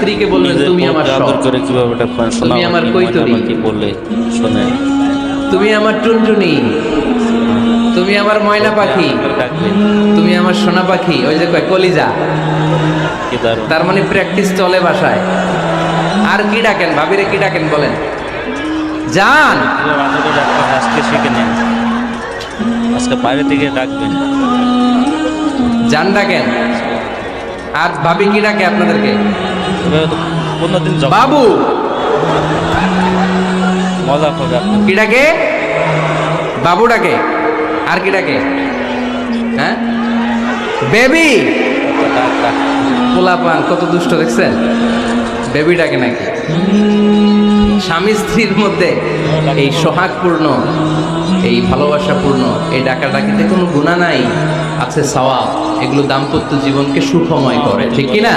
স্ত্রীকে বলবেন তুমি আমার সব, আদর করে কিভাবে ডাকবেন, তুমি আমার কৈতরী, কি বলে শুনে, তুমি আমার টুনটুনি, তুমি আমার ময়না পাখি, ডাকবেন তুমি আমার সোনা পাখি। ওই যে কয় কলিজা, কি দারুণ। তার মানে প্র্যাকটিস চলে বাসায়। আর কি ডাকেন ভাবিরে, কি ডাকেন বলেন? জান, কিভাবে আদর করে ডাকবেন আজকে শিখে নেন, আজকে বাইরে থেকে ডাকবেন। জান ডাকেন। আর ভাবি কি ডাকে আপনাদেরকে? এভাবে তো 15 দিন বাবু মজা হবে আপনার। কি ডাকে? বাবু ডাকে। আর কি ডাকে? হ্যাঁ, বেবি। ডাক ডাক পোলাপান কত দুষ্ট দেখছেন, বেবি ডাকে নাকি। স্বামী স্ত্রীর মধ্যে এই সোহাগপূর্ণ, এই ভালোবাসাপূর্ণ এই ডাকাডাকিতে কোনো গুনাহ নাই, আছে সওয়াব। এগুলো দাম্পত্য জীবনকে সুখময় করে, ঠিক কি না?